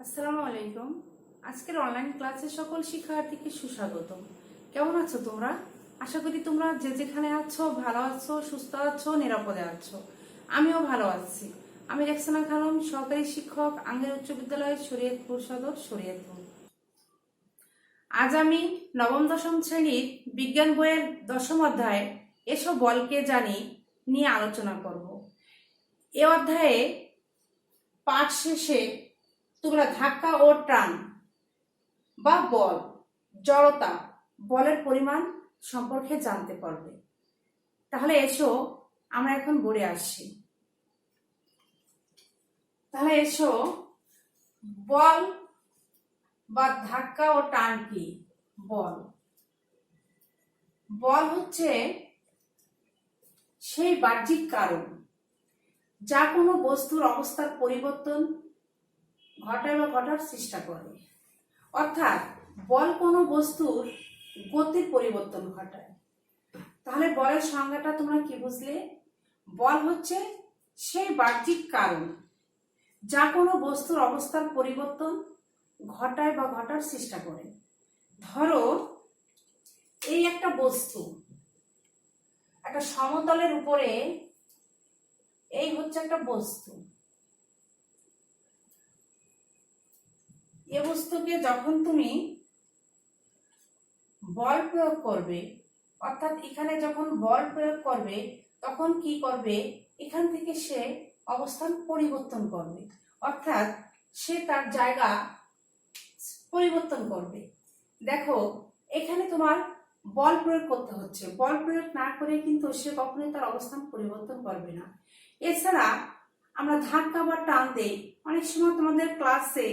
আসসালামু আলাইকুম। আজকের অনলাইন ক্লাসে সকল শিক্ষার্থীকে সুস্বাগতম। কেমন আছো তোমরা? আশা করি তোমরা যে যেখানে আছো ভালো আছো, সুস্থ আছো, নিরাপদে আছো। আমিও ভালো আছি। আমি রেক্সানা খানম, সহকারী শিক্ষক, আঙ্গের উচ্চ বিদ্যালয়, শরীয়তপুর সদর, শরীয়তপুর। আজ আমি নবম দশম শ্রেণীর বিজ্ঞান বইয়ের দশম অধ্যায় এসো বলকে জানি নিয়ে আলোচনা করব। এ অধ্যায়ে পাঠ শেষে তোমরা ধাক্কা ও টান বা বল, জড়তা, বলের পরিমাণ সম্পর্কে জানতে পারবে। তাহলে এসো আমরা এখন বোর্ডে আসি। তাহলে এসো, বল বা ধাক্কা ও টান কি? বল বল হচ্ছে সেই বাহ্যিক কারণ যা কোনো বস্তুর অবস্থার পরিবর্তন ঘটায় বা ঘটার চেষ্টা করে। অর্থাৎ বল কোনো বস্তুর গতির পরিবর্তন ঘটায়। তাহলে বলের সংজ্ঞাটা তোমরা কি বুঝলে? বল হচ্ছে সেই বাহ্যিক কারণ যা কোনো বস্তুর অবস্থার পরিবর্তন ঘটায় বা ঘটার চেষ্টা করে। ধরো, এই একটা বস্তু একটা সমতলের উপরে, এই হচ্ছে একটা বস্তু। এ বস্তুকে যখন তুমি বল প্রয়োগ করবে, অর্থাৎ এখানে যখন বল প্রয়োগ করবে তখন কি করবে? এখান থেকে সে অবস্থান পরিবর্তন করবে, অর্থাৎ সে তার জায়গা পরিবর্তন করবে। দেখো, এখানে তোমার বল প্রয়োগ করতে হচ্ছে। বল প্রয়োগ না করে কিন্তু সে কখনোই তার অবস্থান পরিবর্তন করবে না। এছাড়া আমরা ধাক্কা বা টান দেই। অনেক সময় তোমাদের ক্লাসে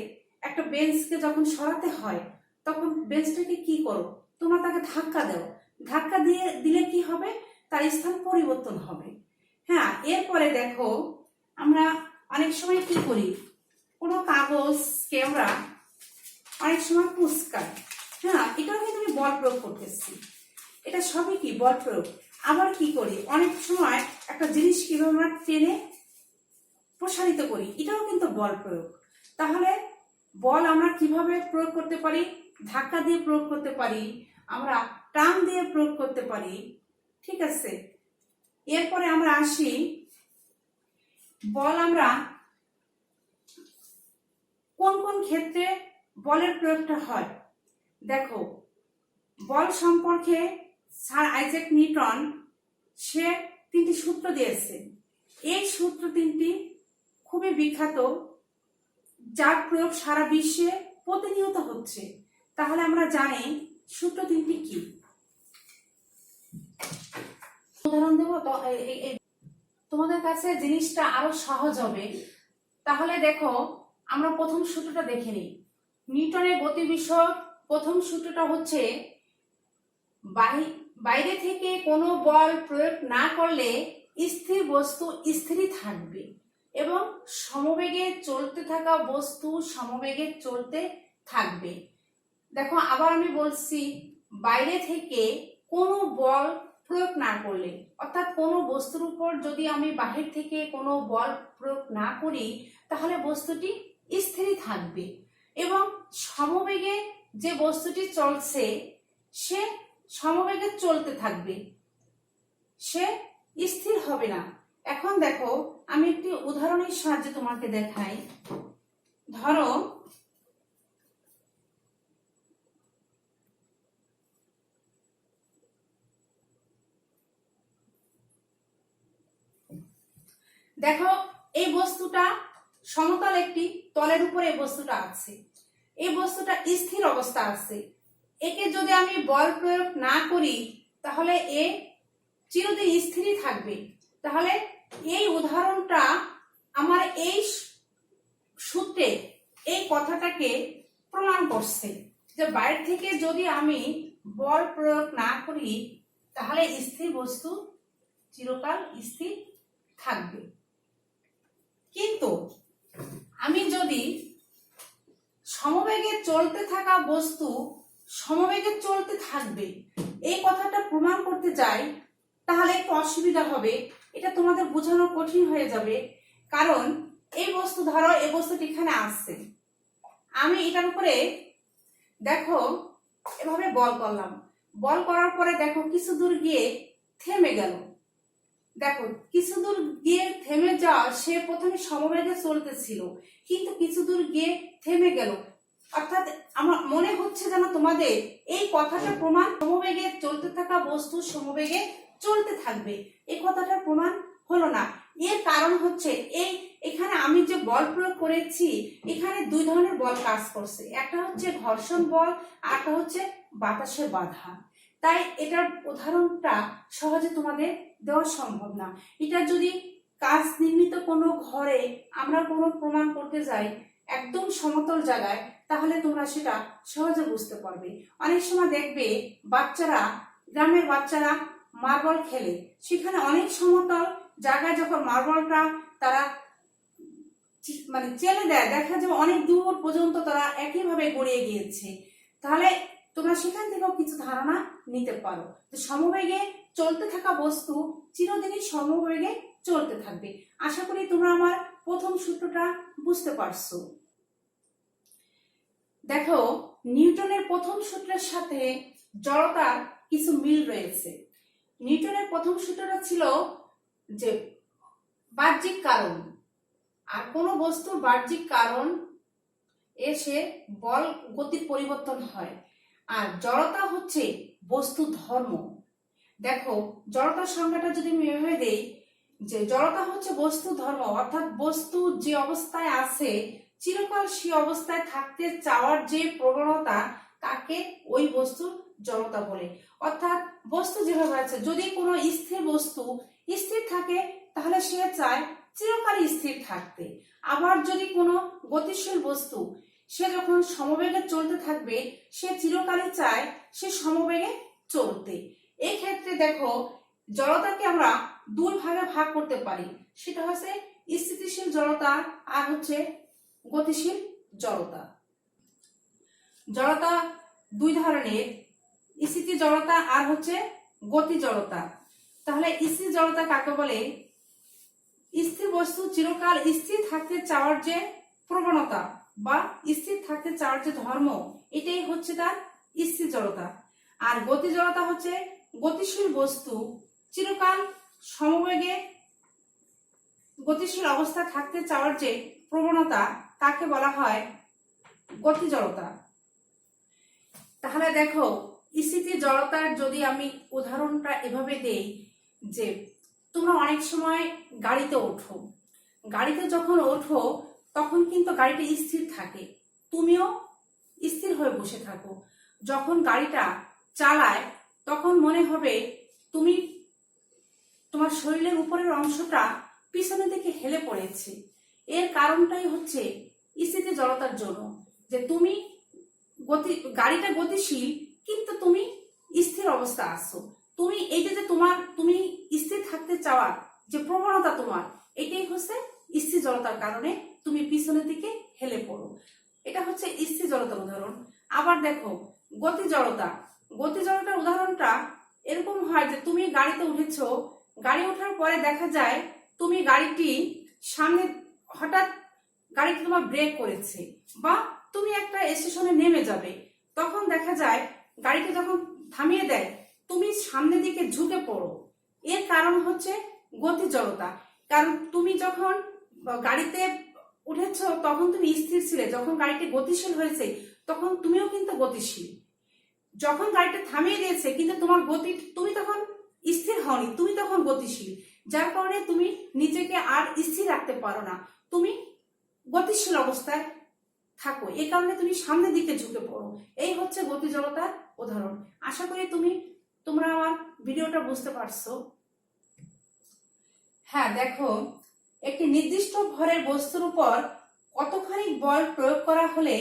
একটা বেঞ্চকে যখন সরাতে হয় তখন বেঞ্চটাকে কি করো? তোমরা তাকে ধাক্কা দাও। ধাক্কা দিলে কি হবে? তার স্থান পরিবর্তন হবে। হ্যাঁ, এরপরে দেখো, আমরা অনেক সময় কি করি? কোনো কাগজকে আমরা অনেক সময় কুঁচকাই। হ্যাঁ, এটাও কিন্তু আমি বল প্রয়োগ করতেছি। এটা সবই কি? বল প্রয়োগ। আবার কি করি? অনেক সময় একটা জিনিস কিভাবে আমরা টেনে প্রসারিত করি, এটাও কিন্তু বল প্রয়োগ। তাহলে বল আমরা কিভাবে প্রয়োগ করতে পারি? ধাক্কা দিয়ে প্রয়োগ করতে পারি, আমরা টান দিয়ে প্রয়োগ করতে পারি। ঠিক আছে, এরপরে আমরা আসি, বল আমরা কোন কোন ক্ষেত্রে বলের প্রয়োগটা হয়। দেখো, বল সম্পর্কে স্যার আইজ্যাক নিউটন সে 3টি সূত্র দিয়েছে। এই সূত্র 3টি খুবই বিখ্যাত, যার প্রয়োগ সারা বিশ্বে প্রতিনিয়ত হচ্ছে। তাহলে আমরা জানি সূত্র 3টি কি। উদাহরণ দেব, তোমাদের কাছে জিনিসটা আরো সহজ হবে। তাহলে দেখো, আমরা প্রথম সূত্রটা দেখে নিই। নিউটনের গতি বিষয়ক প্রথম সূত্রটা হচ্ছে, বাইরে থেকে কোনো বল প্রয়োগ না করলে স্থির বস্তু স্থিরই থাকবে এবং সমবেগে চলতে থাকা বস্তু সমবেগে চলতে থাকবে। দেখো, আবার আমি বলছি, বাইরে থেকে কোনো বল প্রয়োগ না করলে, অর্থাৎ কোনো বস্তুর উপর যদি আমি বাহির থেকে কোনো বল প্রয়োগ না করি তাহলে বস্তুটি স্থিরই থাকবে এবং সমবেগে যে বস্তুটি চলছে সে সমবেগে চলতে থাকবে, সে স্থির হবে না। এখন দেখো, আমি একটি উদাহরণের সাহায্যে তোমাকে দেখাই। ধরো, দেখো, এই বস্তুটা সমতল একটি তলের উপরে এই বস্তুটা আছে। এই বস্তুটা স্থির অবস্থা আছে। একে যদি আমি বল প্রয়োগ না করি তাহলে এ চিরদিন স্থিরই থাকবে। তাহলে এই উদাহরণটা আমার এই সূত্রে এই কথাটাকে প্রমাণ করছে যে বাইরে থেকে যদি আমি বল প্রয়োগ না করি তাহলে স্থির বস্তু চিরকাল স্থির থাকবে। কিন্তু আমি যদি সমবেগে চলতে থাকা বস্তু সমবেগে চলতে থাকবে এই কথাটা প্রমাণ করতে যাই তাহলে একটু অসুবিধা হবে। এটা তোমাদের বোঝানো কঠিন হয়ে যাবে, কারণ এই বস্তু, ধরো এই বস্তুটি এখানে আসছে, আমি এটার উপরে দেখো এভাবে বল করলাম, বল করার পরে দেখো কিছু দূর গিয়ে থেমে গেল। দেখো কিছু দূর গিয়ে থেমে যাওয়া, সে প্রথমে সমবেগে চলতেছিল কিন্তু কিছু দূর গিয়ে থেমে গেল। অর্থাৎ আমার মনে হচ্ছে যেন তোমাদের এই কথাটা প্রমাণ সমবেগে চলতে থাকা বস্তু সমবেগে চলতে থাকবে, এই কথাটার প্রমাণ হলো না। এর কারণ হচ্ছে এখানে আমি যে বল প্রয়োগ করেছি, এখানে দুই ধরনের বল কাজ করছে, একটা হচ্ছে ঘর্ষণ বল আর একটা হচ্ছে বাতাসের বাধা। তাই এটার উদাহরণটা সহজে তোমাদের দেওয়া সম্ভব না। এটা যদি কাজ নির্মিত কোনো ঘরে আমরা কোনো প্রমাণ করতে যাই একদম সমতল জায়গায়, তাহলে তোমরা সেটা সহজে বুঝতে পারবে। অনেক সময় দেখবে বাচ্চারা, গ্রামের বাচ্চারা মার্বল খেলে, সেখানে অনেক সমতল জায়গায় যখন মার্বলটা তারা মানে চেলে দেয়, দেখা যাবে অনেক দূর পর্যন্ত তারা একইভাবে গড়িয়ে গিয়েছে। তাহলে তোমরা সেখান থেকেও কিছু ধারণা নিতে পারো যে সমবেগে চলতে থাকা বস্তু চিরদিনই সমবেগে চলতে থাকবে। আশা করি তোমরা আমার প্রথম সূত্রটা বুঝতে পারছো। দেখো নিউটনের প্রথম সূত্রের সাথে জড়তার কিছু মিল রয়েছে। নিউটনের প্রথম সূত্রটা ছিল যে বাহ্যিক কারণ, আর কোনো বস্তুর বাহ্যিক কারণ এসে বল গতির পরিবর্তন হয়, আর জড়তা হচ্ছে বস্তু ধর্ম। দেখো জড়তার সংজ্ঞাটা যদি আমি এভাবে দেই যে জড়তা হচ্ছে বস্তু ধর্ম, অর্থাৎ বস্তু যে অবস্থায় আছে চিরকাল সেই অবস্থায় থাকতে চাওয়ার যে প্রবণতা, তাকে ওই বস্তুর জড়তা বলে। অর্থাৎ বস্তু যেভাবে আছে, যদি কোনো স্থির বস্তু স্থির থাকে তাহলে সে চায় চিরকালই স্থির থাকতে। আবার যদি কোনো গতিশীল বস্তু সে যখন সমবেগে চলতে থাকবে, সে চিরকালই চায় সে সমবেগে চলতে। এই ক্ষেত্রে দেখো জড়তাকে আমরা দুই ভাগে ভাগ করতে পারি, সেটা হচ্ছে স্থিতিশীল জড়তা আর হচ্ছে গতিশীল জড়তা। জড়তা দুই ধরনের, স্থিতি জড়তা আর হচ্ছে গতি জড়তা। তাহলে স্থির জড়তা কাকে বলে? স্থির বস্তু চিরকাল স্থির থাকতে চাওয়ার যে প্রবণতা বা স্থির থাকতে চাওয়ার যে ধর্ম, এটাই হচ্ছে তার স্থির জড়তা। আর গতি জড়তা হচ্ছে গতিশীল বস্তু চিরকাল সমবেগে গতিশীল অবস্থায় থাকতে চাওয়ার যে প্রবণতা, তাকে বলা হয় গতি জড়তা। তাহলে দেখো স্থিতি জড়তার যদি আমি উদাহরণটা এভাবে দেই যে তোমরা অনেক সময় গাড়িতে ওঠো, গাড়িতে যখন ওঠো তখন কিন্তু গাড়িটা স্থির থাকে, তুমিও স্থির হয়ে বসে থাকো। যখন গাড়িটা চালায় তখন মনে হবে তুমি তোমার শরীরের উপরের অংশটা পিছনের দিকে হেলে পড়েছে। এর কারণটাই হচ্ছে স্থিতি জড়তার জন্য, যে তুমি গাড়িটা গতিশীল কিন্তু তুমি স্থির অবস্থা আছো। তুমি এইটা যে তুমি স্থির থাকতে চাওয়ার যে প্রবণতা তোমার, এটাই হচ্ছে স্থির জড়তার কারণে তুমি পিছনের দিকে হেলে পড়ো। এটা হচ্ছে স্থির জড়তার উদাহরণ। আবার দেখো গতি জড়তা, গতি জড়তার উদাহরণটা এরকম হয় যে তুমি গাড়িতে উঠেছো, গাড়ি ওঠার পরে দেখা যায় তুমি গাড়িটি সামনে হঠাৎ গাড়িটি তোমার ব্রেক করেছে, বা তুমি একটা স্টেশনে নেমে যাবে, তখন দেখা যায় গাড়িকে যখন থামিয়ে দেয় তুমি সামনের দিকে ঝুঁকে পড়ো। এর কারণ হচ্ছে গতি জড়তা। কারণ তুমি যখন গাড়িতে উঠেছো তখন তুমি স্থির ছিলে, যখন গাড়িটি গতিশীল হয়েছে তখন তুমিও কিন্তু গতিশীল। যখন গাড়িটা থামিয়ে দিয়েছে কিন্তু তোমার গতি, তুমি তখন স্থির হওনি, তুমি তখন গতিশীল, যার কারণে তুমি নিজেকে আর স্থির রাখতে পারো না, তুমি গতিশীল অবস্থায় থাকো, এই কারণে তুমি সামনের দিকে ঝুঁকে পড়ো। এই হচ্ছে গতি জড়তার উদাহরণ। আশা করি তোমরা আমার ভিডিওটা বুঝতে পারছো। হ্যাঁ দেখো, একটি নির্দিষ্ট ভরের বস্তুর উপর কতখানি বল প্রয়োগ করা হলে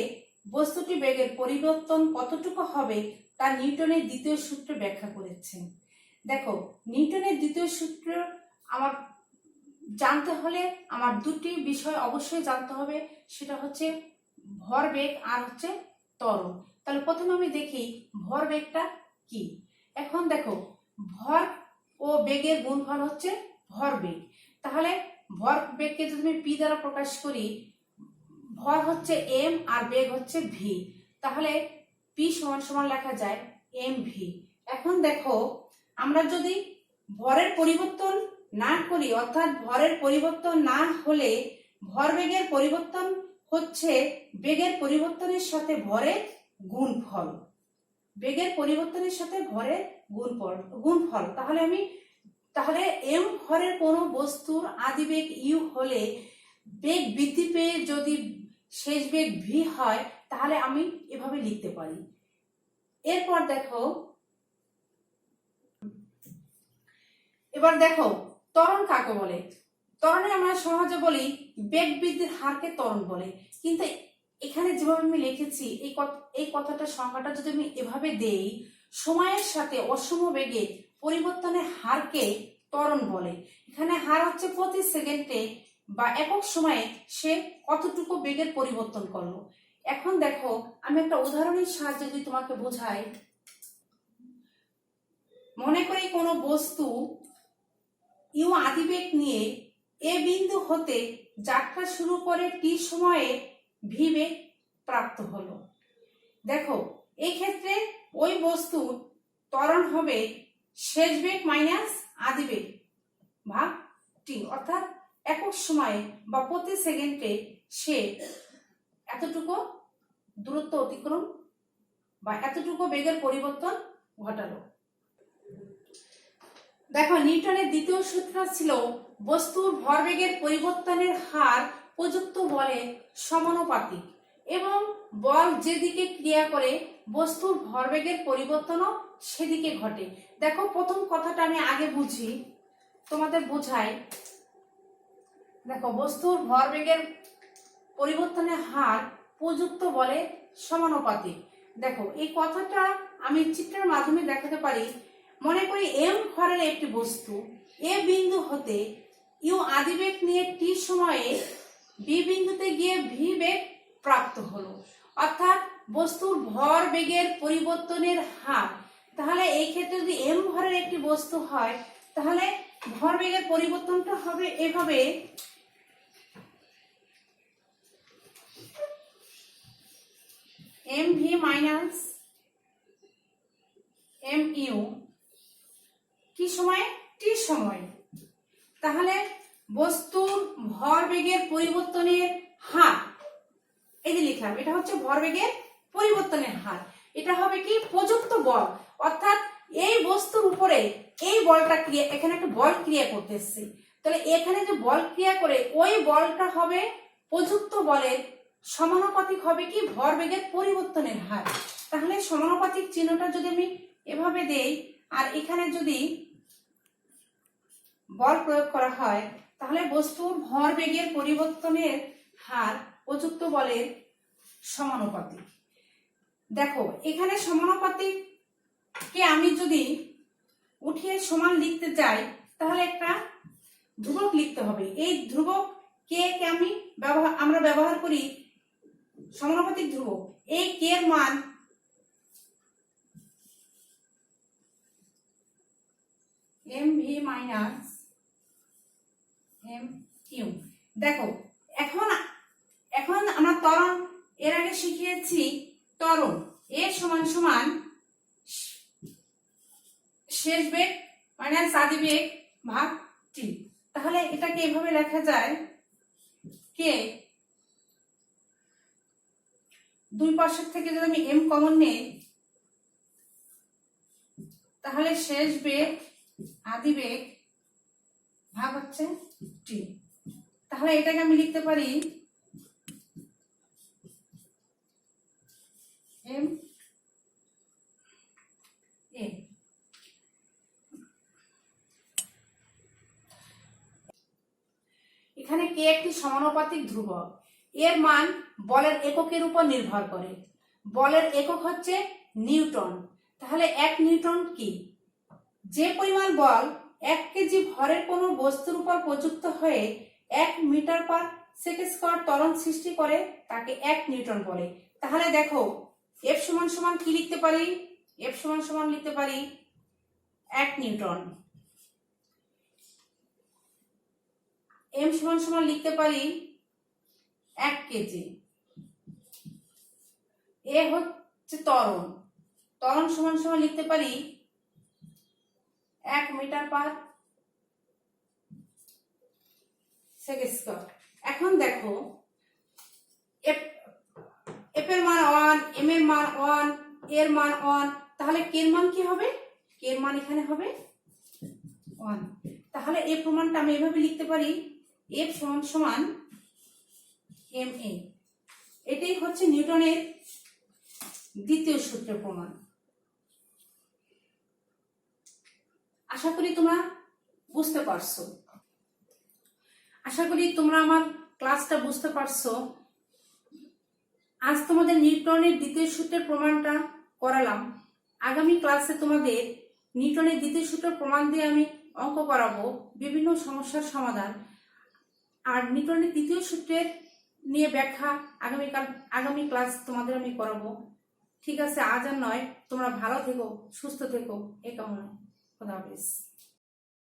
বস্তুটি বেগের পরিবর্তন কতটুকু হবে তা নিউটনের দ্বিতীয় সূত্র ব্যাখ্যা করেছেন। দেখো নিউটনের দ্বিতীয় সূত্র আমার জানতে হলে আমার দুটি বিষয় অবশ্যই জানতে হবে, সেটা হচ্ছে ভরবেগ আর হচ্ছে ত্বরণ। তাহলে প্রথমে আমি দেখি ভরবেগটা কি। এখন দেখো ভর ও বেগের গুণফল হচ্ছে ভরবেগ। তাহলে ভরবেগকে যদি আমি পি দ্বারা প্রকাশ করি, ভর হচ্ছে এম আর বেগ হচ্ছে ভি, তাহলে পি সমান সমান লেখা যায় এম ভি। এখন দেখো আমরা যদি ভরের পরিবর্তন না করি, অর্থাৎ ভরের পরিবর্তন না হলে ভরবেগের পরিবর্তন হচ্ছে বেগের পরিবর্তনের সাথে ভরের গুণফল, বেগের পরিবর্তনের সাথে ভরের গুণফল। তাহলে এম ভরের কোনো বস্তুর আদিবেগ ইউ হলে বেগ বৃদ্ধি পেয়ে যদি শেষ বেগ ভি হয়, তাহলে আমি এভাবে লিখতে পারি। এরপর দেখো, এবার দেখো ত্বরণ কাকে বলে। ত্বরণে আমরা সহজে বলি বেগ বৃদ্ধির হারকে ত্বরণ বলে, কিন্তু এখানে যেভাবে আমি লিখেছি এই কথাটা সংজ্ঞাটা যদি আমি এভাবে দেই, সময়ের সাথে অসম বেগে পরিবর্তনের হারকে ত্বরণ বলে। এখানে হার হচ্ছে প্রতি সেকেন্ডে বা একক সময়ে সে কতটুকু বেগের পরিবর্তন করলো। এখন দেখো আমি একটা উদাহরণের সাহায্যে যদি তোমাকে বোঝাই, মনে করি কোনো বস্তু ইউ আদিবেগ নিয়ে এ বিন্দু হতে যাত্রা শুরু করে টি সময়ে ভি বেগ প্রাপ্ত হলো। দেখো এই ক্ষেত্রে ওই বস্তুর ত্বরণ হবে শেষ বেগ মাইনাস আদিবেগ ভাগ টি, অর্থাৎ একক সময়ে বা প্রতি সেকেন্ডে সে এতটুকু দূরত্ব অতিক্রম বা এতটুকু বেগের পরিবর্তন ঘটালো। দেখো নিউটনের দ্বিতীয় সূত্র ছিল বস্তুর ভরবেগের পরিবর্তনের হার প্রযুক্ত বলের সমানুপাতিক এবং বল যেদিকে ক্রিয়া করে বস্তুর ভরবেগের পরিবর্তনও সেদিকে ঘটে। দেখো প্রথম কথাটা আমি আগে বুঝি, তোমাদের বোঝাই। দেখো বস্তুর ভরবেগের পরিবর্তনের হার প্রযুক্ত বলের সমানুপাতিক। দেখো এই কথাটা আমি চিত্রের মাধ্যমে দেখাতে পারি। মনে করি এম ভরের একটি বস্তু এ বিন্দু হতে ইউ আদিবেগ নিয়ে টি সময়ে বি বিন্দুতে গিয়ে ভি বেগ প্রাপ্ত হলো, অর্থাৎ বস্তুর ভর বেগের পরিবর্তনের হার। তাহলে এই ক্ষেত্রে যদি এম ভরের একটি বস্তু হয়, তাহলে ভর বেগের পরিবর্তনটা হবে এভাবে, M V minus M U কি সময় টি সময়। তাহলে বস্তুর ভরবেগের পরিবর্তনের হার, এই যে লিখলাম এটা হচ্ছে ভরবেগের পরিবর্তনের হার। এটা হবে কি প্রযুক্ত বল, অর্থাৎ এই বস্তুর উপরে এই বলটা ক্রিয়া, এখানে একটা বল ক্রিয়া করতেছে, তাহলে এখানে যে বল ক্রিয়া করে ওই বলটা হবে প্রযুক্ত বলের সমানুপাতিক হবে কি ভরবেগের পরিবর্তনের হার। তাহলে সমানুপাতিক চিহ্নটা যদি আমি এভাবে দেই আর এখানে যদি বল প্রয়োগ করা হয়, তাহলে বস্তুর ভরবেগের পরিবর্তনের হার প্রযুক্ত বলের সমানুপাতিক। দেখো এখানে সমানুপাতিক কে আমি যদি উঠিয়ে সমান লিখতে চাই, তাহলে একটা ধ্রুবক লিখতে হবে। এই ধ্রুবক কে কে আমরা ব্যবহার করি সমানুপাতিক ধ্রুবক। এই কে এর মান M V minus M U. দেখো এখন আমরা ত্বরণ এর আগে শিখিয়েছি, ত্বরণ এ সমান সমান শেষ বেগ মাইনাস আদি বেগ ভাগ টি। তাহলে এটাকে এভাবে লেখা যায় কে দুই পাশের থেকে যদি আমি এম কমন নেই, তাহলে শেষ বেগ আদি বেগ ভাগ হচ্ছে টি। তাহলে এটাকে আমি লিখতে পারি এম এ। এখানে কে একটি সমানুপাতিক ধ্রুবক, এর মান বলের এককের উপর নির্ভর করে। বলের একক হচ্ছে নিউটন। তাহলে 1 নিউটন কি? যে পরিমাণ বল 1 কেজি ভরের কোনো বস্তুর উপর প্রযুক্ত হয়ে 1 মিটার পার সেকেন্ড স্কয়ার ত্বরণ সৃষ্টি করে তাকে 1 নিউটন বলে। তাহলে দেখো এফ সমান সমান কি লিখতে পারি? এফ সমান সমান লিখতে পারি 1 নিউটন। এম সমান সমান লিখতে পারি 1 কেজি। এ হচ্ছে ত্বরণ। ত্বরণ সমান সমান লিখতে পারি 1 মিটার পার সেকেন্ড স্কয়ার। এখন দেখো এফ এর মান 1, এম এর মান 1, এর মান 1, তাহলে কে এর মান কি হবে? কে এর মান এখানে হবে 1। তাহলে এই প্রমাণটা আমি এভাবে লিখতে পারি এফ সমান সমান এম এ। এটাই হচ্ছে নিউটনের দ্বিতীয় সূত্রের প্রমাণ। আশা করি তোমরা বুঝতে পারছো। আশা করি তোমরা আমার ক্লাসটা বুঝতে পারছো। আজ তোমাদের নিউটনের দ্বিতীয় সূত্রের প্রমাণটা করালাম। আগামী ক্লাসে তোমাদের নিউটনের দ্বিতীয় সূত্রের প্রমাণ দিয়ে আমি অঙ্ক করাবো, বিভিন্ন সমস্যার সমাধান। আর নিউটনের তৃতীয় সূত্রের নিয়ে ব্যাখ্যা আগামী ক্লাস তোমাদের আমি করাবো। ঠিক আছে, আজ আর নয়। তোমরা ভালো থেকো, সুস্থ থেকো, এই কামনায়। খোদা হাফেজ।